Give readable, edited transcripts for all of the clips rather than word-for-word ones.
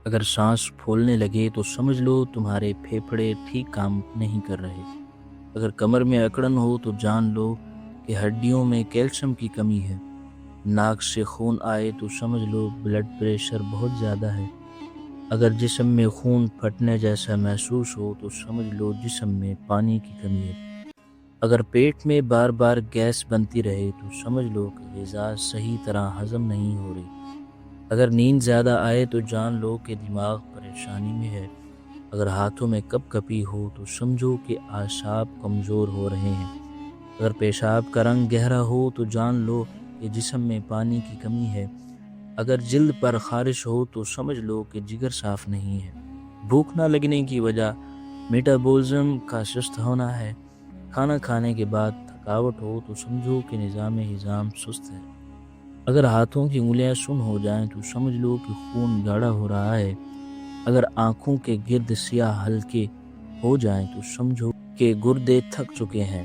اگر سانس پھولنے لگے تو سمجھ لو تمہارے پھیپھڑے ٹھیک کام نہیں کر رہے۔ اگر کمر میں اکڑن ہو تو جان لو کہ ہڈیوں میں کیلشیم کی کمی ہے۔ ناک سے خون آئے تو سمجھ لو بلڈ پریشر بہت زیادہ ہے۔ اگر جسم میں خون پھٹنے جیسا محسوس ہو تو سمجھ لو جسم میں پانی کی کمی ہے۔ اگر پیٹ میں بار بار گیس بنتی رہے تو سمجھ لو کہ غذا صحیح طرح ہضم نہیں ہو رہی۔ اگر نیند زیادہ آئے تو جان لو کہ دماغ پریشانی میں ہے۔ اگر ہاتھوں میں کپ کپی ہو تو سمجھو کہ اعصاب کمزور ہو رہے ہیں۔ اگر پیشاب کا رنگ گہرا ہو تو جان لو کہ جسم میں پانی کی کمی ہے۔ اگر جلد پر خارش ہو تو سمجھ لو کہ جگر صاف نہیں ہے۔ بھوک نہ لگنے کی وجہ میٹابولزم کا سست ہونا ہے۔ کھانا کھانے کے بعد تھکاوٹ ہو تو سمجھو کہ نظام ہضم سست ہے۔ اگر ہاتھوں کی انگلیاں سن ہو جائیں تو سمجھ لو کہ خون گاڑھا ہو رہا ہے۔ اگر آنکھوں کے گرد سیاہ ہلکے ہو جائیں تو سمجھو کہ گردے تھک چکے ہیں۔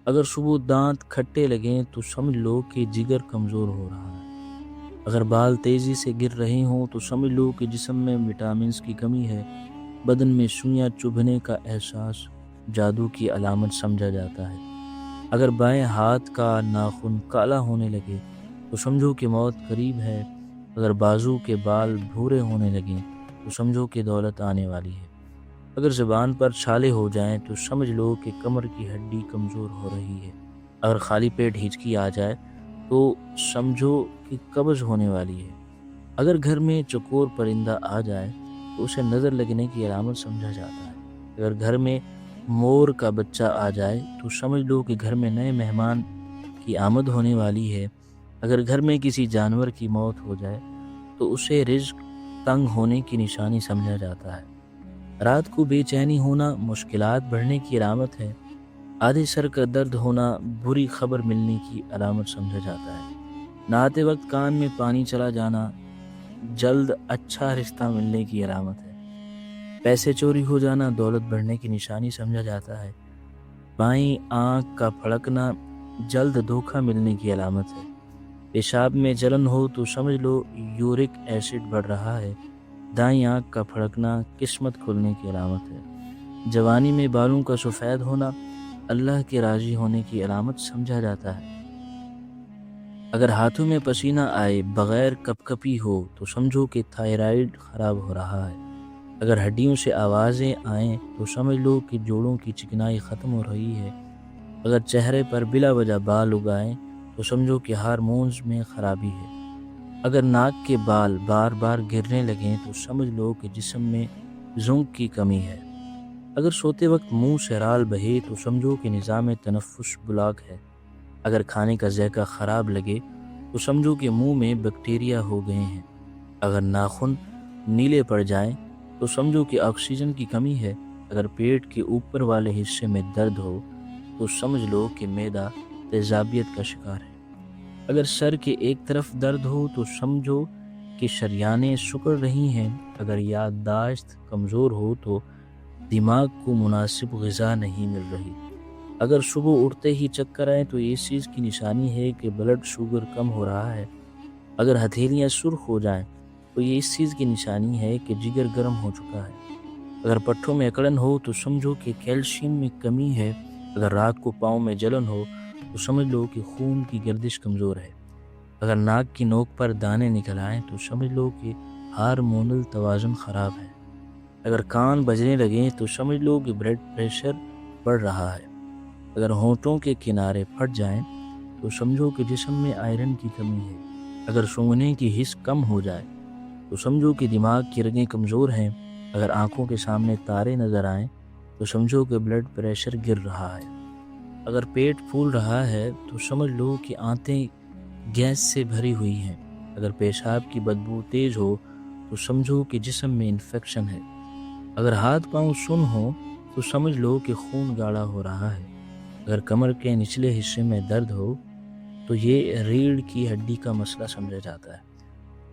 اگر صبح دانت کھٹے لگیں تو سمجھ لو کہ جگر کمزور ہو رہا ہے۔ اگر بال تیزی سے گر رہے ہوں تو سمجھ لو کہ جسم میں وٹامنز کی کمی ہے۔ بدن میں سوئیاں چبھنے کا احساس جادو کی علامت سمجھا جاتا ہے۔ اگر بائیں ہاتھ کا ناخن کالا ہونے لگے تو سمجھو کہ موت قریب ہے۔ اگر بازو کے بال بھورے ہونے لگیں تو سمجھو کہ دولت آنے والی ہے۔ اگر زبان پر چھالے ہو جائیں تو سمجھ لو کہ کمر کی ہڈی کمزور ہو رہی ہے۔ اگر خالی پیٹ ہچکی آ جائے تو سمجھو کہ قبض ہونے والی ہے۔ اگر گھر میں چکور پرندہ آ جائے تو اسے نظر لگنے کی علامت سمجھا جاتا ہے۔ اگر گھر میں مور کا بچہ آ جائے تو سمجھ لو کہ گھر میں نئے مہمان کی آمد ہونے والی ہے۔ اگر گھر میں کسی جانور کی موت ہو جائے تو اسے رزق تنگ ہونے کی نشانی سمجھا جاتا ہے۔ رات کو بے چینی ہونا مشکلات بڑھنے کی علامت ہے۔ آدھے سر کا درد ہونا بری خبر ملنے کی علامت سمجھا جاتا ہے۔ نہاتے وقت کان میں پانی چلا جانا جلد اچھا رشتہ ملنے کی علامت ہے۔ پیسے چوری ہو جانا دولت بڑھنے کی نشانی سمجھا جاتا ہے۔ بائیں آنکھ کا پھڑکنا جلد دھوکہ ملنے کی علامت ہے۔ پیشاب میں جلن ہو تو سمجھ لو یورک ایسڈ بڑھ رہا ہے۔ دائیں آنکھ کا پھڑکنا قسمت کھلنے کی علامت ہے۔ جوانی میں بالوں کا سفید ہونا اللہ کے راضی ہونے کی علامت سمجھا جاتا ہے۔ اگر ہاتھوں میں پسینہ آئے بغیر کپ کپی ہو تو سمجھو کہ تھائرائیڈ خراب ہو رہا ہے۔ اگر ہڈیوں سے آوازیں آئیں تو سمجھ لو کہ جوڑوں کی چکنائی ختم ہو رہی ہے۔ اگر چہرے پر بلا وجہ بال اگائیں تو سمجھو کہ ہارمونز میں خرابی ہے۔ اگر ناک کے بال بار بار گرنے لگیں تو سمجھ لو کہ جسم میں زنک کی کمی ہے۔ اگر سوتے وقت منہ سے رال بہے تو سمجھو کہ نظام تنفس بلاک ہے۔ اگر کھانے کا ذائقہ خراب لگے تو سمجھو کہ منہ میں بیکٹیریا ہو گئے ہیں۔ اگر ناخن نیلے پڑ جائیں تو سمجھو کہ آکسیجن کی کمی ہے۔ اگر پیٹ کے اوپر والے حصے میں درد ہو تو سمجھ لو کہ معدہ تیزابیت کا شکار ہے۔ اگر سر کے ایک طرف درد ہو تو سمجھو کہ شریانیں سکڑ رہی ہیں۔ اگر یادداشت کمزور ہو تو دماغ کو مناسب غذا نہیں مل رہی۔ اگر صبح اٹھتے ہی چکر آئے تو یہ اس چیز کی نشانی ہے کہ بلڈ شوگر کم ہو رہا ہے۔ اگر ہتھیلیاں سرخ ہو جائیں تو یہ اس چیز کی نشانی ہے کہ جگر گرم ہو چکا ہے۔ اگر پٹھوں میں اکڑن ہو تو سمجھو کہ کیلشیم میں کمی ہے۔ اگر رات کو پاؤں میں جلن ہو تو سمجھ لو کہ خون کی گردش کمزور ہے۔ اگر ناک کی نوک پر دانے نکل آئیں تو سمجھ لو کہ ہارمونل توازن خراب ہے۔ اگر کان بجنے لگیں تو سمجھ لو کہ بلڈ پریشر بڑھ رہا ہے۔ اگر ہونٹوں کے کنارے پھٹ جائیں تو سمجھو کہ جسم میں آئرن کی کمی ہے۔ اگر سونگنے کی حس کم ہو جائے تو سمجھو کہ دماغ کی رگیں کمزور ہیں۔ اگر آنکھوں کے سامنے تارے نظر آئیں تو سمجھو کہ بلڈ پریشر گر رہا ہے۔ اگر پیٹ پھول رہا ہے تو سمجھ لو کہ آنتیں گیس سے بھری ہوئی ہیں۔ اگر پیشاب کی بدبو تیز ہو تو سمجھو کہ جسم میں انفیکشن ہے۔ اگر ہاتھ پاؤں سن ہو تو سمجھ لو کہ خون گاڑھا ہو رہا ہے۔ اگر کمر کے نچلے حصے میں درد ہو تو یہ ریڑھ کی ہڈی کا مسئلہ سمجھا جاتا ہے۔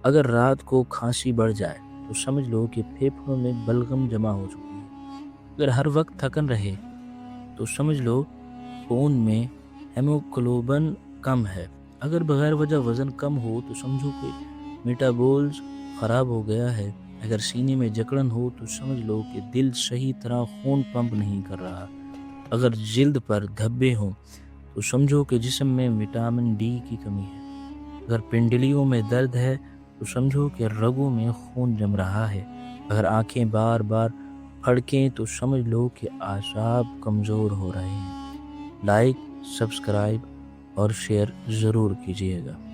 اگر رات کو کھانسی بڑھ جائے تو سمجھ لو کہ پھیپھڑوں میں بلغم جمع ہو چکی ہے۔ اگر ہر وقت تھکن رہے تو سمجھ لو خون میں ہیموگلوبن کم ہے۔ اگر بغیر وجہ وزن کم ہو تو سمجھو کہ میٹابولز خراب ہو گیا ہے، اگر سینے میں جکڑن ہو تو سمجھ لو کہ دل صحیح طرح خون پمپ نہیں کر رہا، اگر جلد پر دھبے ہوں تو سمجھو کہ جسم میں وٹامن ڈی کی کمی ہے، اگر پنڈلیوں میں درد ہے تو سمجھو کہ رگوں میں خون جم رہا ہے، اگر آنکھیں بار بار پھڑکیں تو سمجھ لو کہ اعصاب کمزور ہو رہے ہیں۔ لائک، سبسکرائب اور شیئر ضرور کیجیے گا۔